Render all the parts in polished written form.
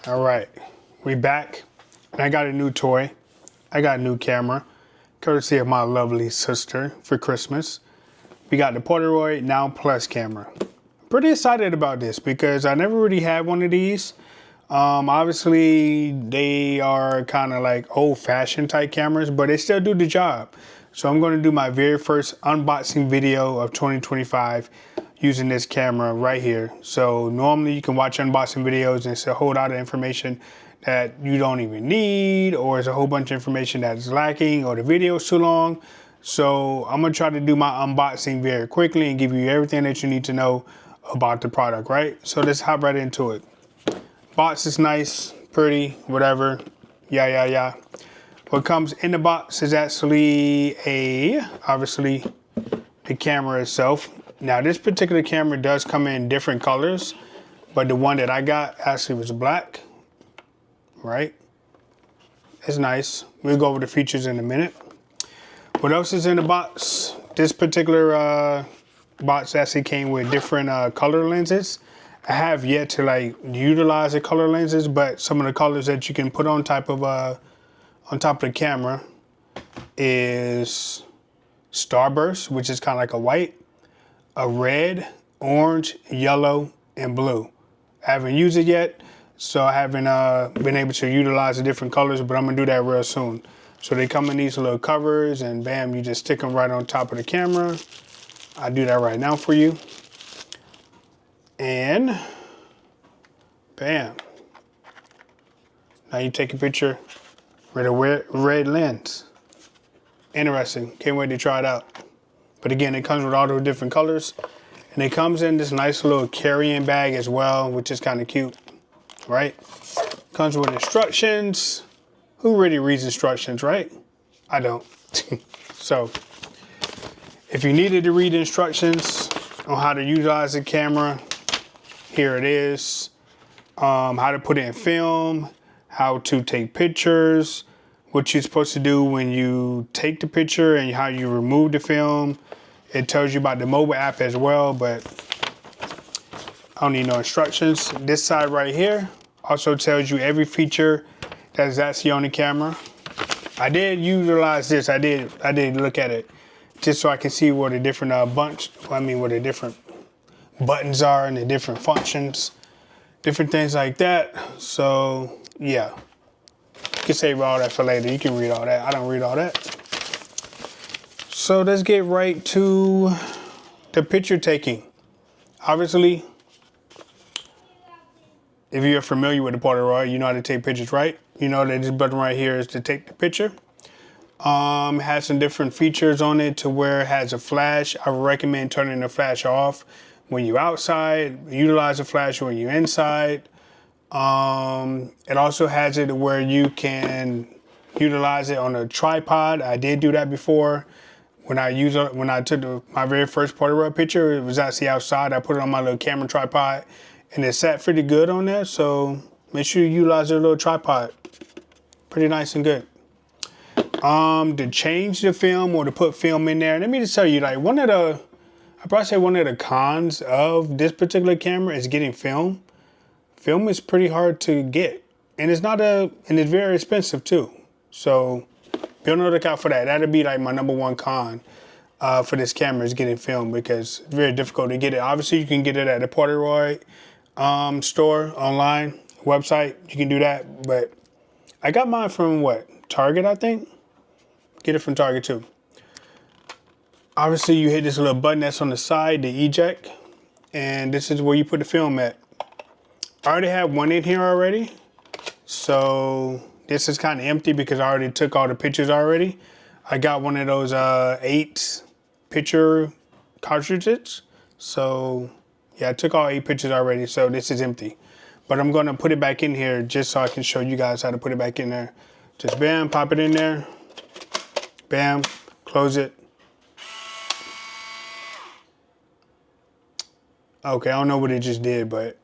All right, we back, and I got a new toy. I got a new camera, courtesy of my lovely sister for Christmas. We got the Polaroid Now Plus Camera. Pretty excited about this because I never really had one of these. Obviously, they are kind of like old-fashioned type cameras, but they still do the job. So I'm going to do my very first unboxing video of 2025 using this camera right here. So normally you can watch unboxing videos and it's a whole lot of information that you don't even need, or it's a whole bunch of information that is lacking, or the video is too long. So I'm gonna try to do my unboxing very quickly and give you everything that you need to know about the product, right? So let's hop right into it. Box is nice, pretty, whatever, yeah. What comes in the box is actually obviously the camera itself. Now this particular camera does come in different colors, but the one that I got actually was black, right? It's nice. We'll go over the features in a minute. What else is in the box? This particular box actually came with different color lenses. I have yet to like utilize the color lenses, but some of the colors that you can put on top of the camera is Starburst, which is kind of like a white, a red, orange, yellow, and blue. I haven't used it yet, so I haven't been able to utilize the different colors, but I'm gonna do that real soon. So they come in these little covers, and bam, you just stick them right on top of the camera. I'll do that right now for you. And bam. Now you take a picture with a red lens. Interesting, can't wait to try it out. But again, it comes with all those different colors. And it comes in this nice little carrying bag as well, which is kind of cute, right? Comes with instructions. Who really reads instructions, right? I don't. So, if you needed to read instructions on how to utilize the camera, here it is. How to put it in film, how to take pictures, what you're supposed to do when you take the picture and how you remove the film. It tells you about the mobile app as well, but I don't need no instructions. This side right here also tells you every feature that is actually on the camera. I did utilize this. I did look at it just so I can see what the different what the different buttons are and the different functions, different things like that. So yeah, you can save all that for later. You can read all that. I don't read all that. So let's get right to the picture taking. Obviously, if you're familiar with the Polaroid, you know how to take pictures, right? You know that this button right here is to take the picture. It has some different features on it to where it has a flash. I recommend turning the flash off when you're outside. Utilize the flash when you're inside. It also has it where you can utilize it on a tripod. I did do that before. When I took my very first Polaroid picture, it was actually outside. I put it on my little camera tripod, and it sat pretty good on there. So make sure you utilize your little tripod. Pretty nice and good. To change the film or to put film in there, let me just tell you, like one of the cons of this particular camera is getting film. Film is pretty hard to get, and it's very expensive too. So be on the lookout for that. That'll be like my #1 con for this camera is getting film, because it's very difficult to get it. Obviously, you can get it at the Polaroid store online website. You can do that, but I got mine from Target, I think. Get it from Target too. Obviously, you hit this little button that's on the side, the eject, and this is where you put the film at. I already have one in here already, so this is kind of empty because I already took all the pictures already. I got one of those 8 picture cartridges. So yeah, I took all 8 pictures already, so this is empty. But I'm gonna put it back in here just so I can show you guys how to put it back in there. Just bam, pop it in there. Bam, close it. Okay, I don't know what it just did, but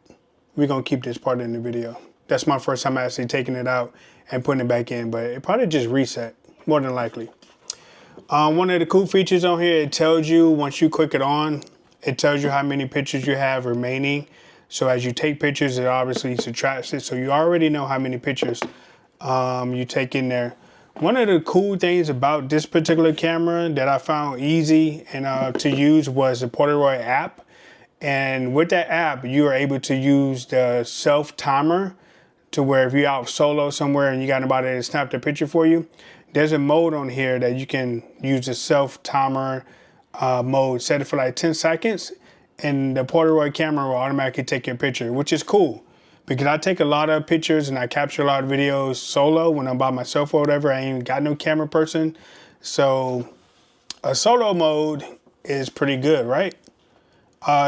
we're gonna keep this part in the video. That's my first time actually taking it out and putting it back in, but it probably just reset, more than likely. One of the cool features on here, it tells you, once you click it on, it tells you how many pictures you have remaining. So as you take pictures, it obviously subtracts it. So you already know how many pictures you take in there. One of the cool things about this particular camera that I found easy and to use was the Polaroid app. And with that app, you are able to use the self timer to where if you're out solo somewhere and you got nobody to snap the picture for you, there's a mode on here that you can use the self timer mode, set it for like 10 seconds, and the Polaroid camera will automatically take your picture, which is cool. Because I take a lot of pictures and I capture a lot of videos solo when I'm by myself or whatever. I ain't got no camera person. So a solo mode is pretty good, right?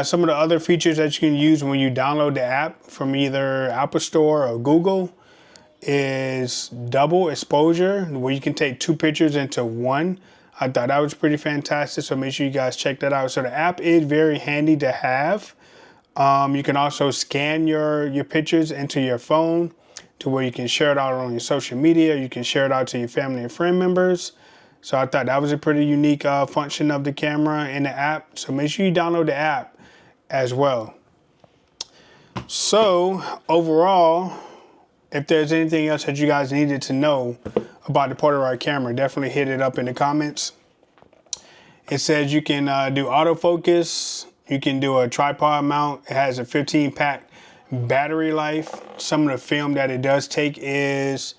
Some of the other features that you can use when you download the app from either Apple Store or Google is double exposure, where you can take 2 pictures into one. I thought that was pretty fantastic, so make sure you guys check that out. So the app is very handy to have. You can also scan your pictures into your phone to where you can share it out on your social media. You can share it out to your family and friend members. So I thought that was a pretty unique function of the camera in the app. So make sure you download the app as well. So overall, if there's anything else that you guys needed to know about the Polaroid camera, definitely hit it up in the comments. It says you can do autofocus. You can do a tripod mount. It has a 15-pack battery life. Some of the film that it does take is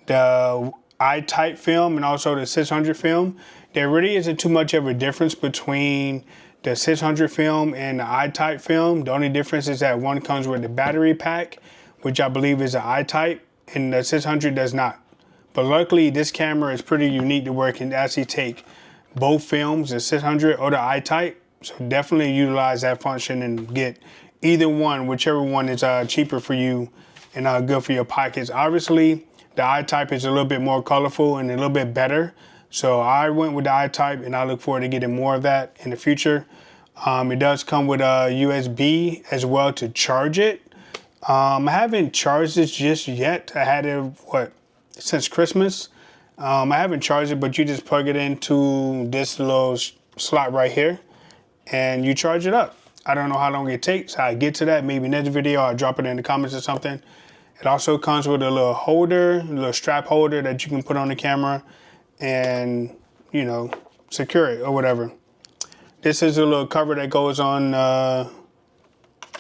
the I-type film and also the 600 film. There really isn't too much of a difference between the 600 film and the I-type film. The only difference is that one comes with the battery pack, which I believe is an I-type, and the 600 does not. But luckily, this camera is pretty unique to where it can actually take both films, the 600 or the I-type. So definitely utilize that function and get either one, whichever one is cheaper for you and good for your pockets. Obviously, the I-type is a little bit more colorful and a little bit better. So I went with the I-type and I look forward to getting more of that in the future. It does come with a USB as well to charge it. I haven't charged this just yet. I had it, since Christmas. I haven't charged it, but you just plug it into this little slot right here and you charge it up. I don't know how long it takes. I get to that, maybe next video, I'll drop it in the comments or something. It also comes with a little holder, a little strap holder that you can put on the camera and, you know, secure it or whatever. This is a little cover that goes on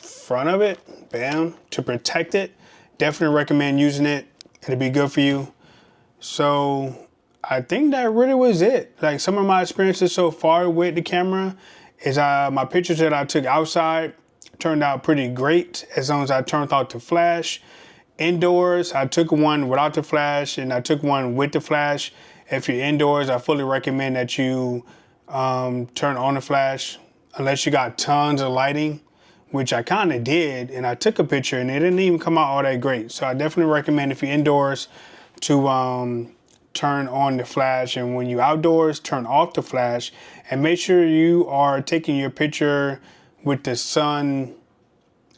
front of it, bam, to protect it. Definitely recommend using it. It'll be good for you. So I think that really was it. Like some of my experiences so far with the camera is my pictures that I took outside turned out pretty great as long as I turned off the flash. Indoors, I took one without the flash and I took one with the flash. If you're indoors, I fully recommend that you turn on the flash unless you got tons of lighting, which I kind of did, and I took a picture and it didn't even come out all that great. So I definitely recommend if you're indoors to turn on the flash, and when you're outdoors, turn off the flash and make sure you are taking your picture with the sun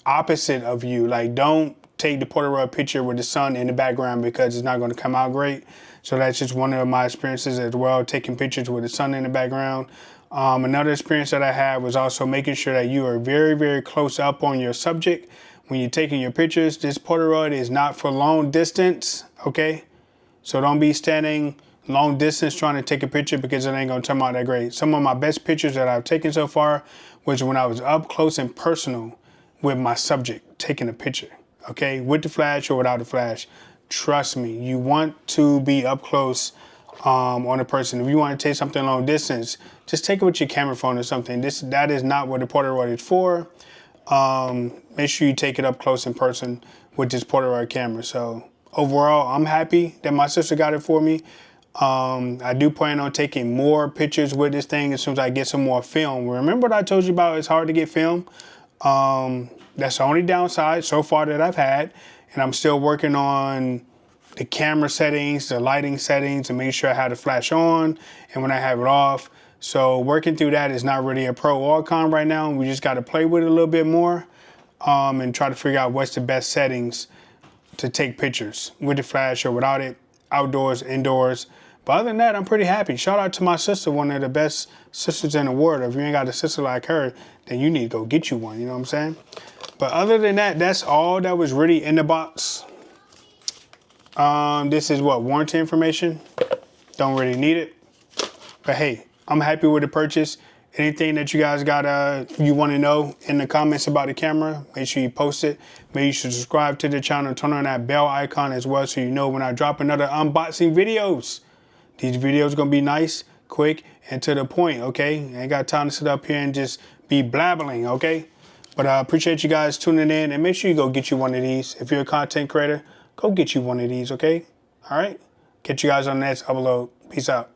opposite of you. Like don't take the Polaroid picture with the sun in the background because it's not going to come out great. So that's just one of my experiences as well, taking pictures with the sun in the background. Another experience that I had was also making sure that you are very, very close up on your subject when you're taking your pictures. This Polaroid is not for long distance, okay? So don't be standing long distance trying to take a picture because it ain't gonna turn out that great. Some of my best pictures that I've taken so far was when I was up close and personal with my subject, taking a picture, okay? With the flash or without the flash. Trust me, you want to be up close on a person. If you want to take something long distance, just take it with your camera phone or something. That is not what the Polaroid is for. Make sure you take it up close in person with this Polaroid camera. So overall, I'm happy that my sister got it for me. I do plan on taking more pictures with this thing as soon as I get some more film. Remember what I told you about? It's hard to get film. That's the only downside so far that I've had. And I'm still working on the camera settings, the lighting settings, and making sure I have the flash on and when I have it off. So working through that is not really a pro or con right now. We just got to play with it a little bit more and try to figure out what's the best settings to take pictures with the flash or without it, outdoors, indoors. But other than that, I'm pretty happy. Shout out to my sister, one of the best sisters in the world. If you ain't got a sister like her, then you need to go get you one, you know what I'm saying? But other than that, that's all that was really in the box. This is what, warranty information? Don't really need it. But hey, I'm happy with the purchase. Anything that you guys got, you want to know in the comments about the camera, make sure you post it. Make sure you subscribe to the channel, turn on that bell icon as well so you know when I drop another unboxing videos. These videos gonna be nice, quick, and to the point, okay? I ain't got time to sit up here and just be blabbling, okay? But I appreciate you guys tuning in, and make sure you go get you one of these. If you're a content creator, go get you one of these, okay? All right? Catch you guys on the next upload. Peace out.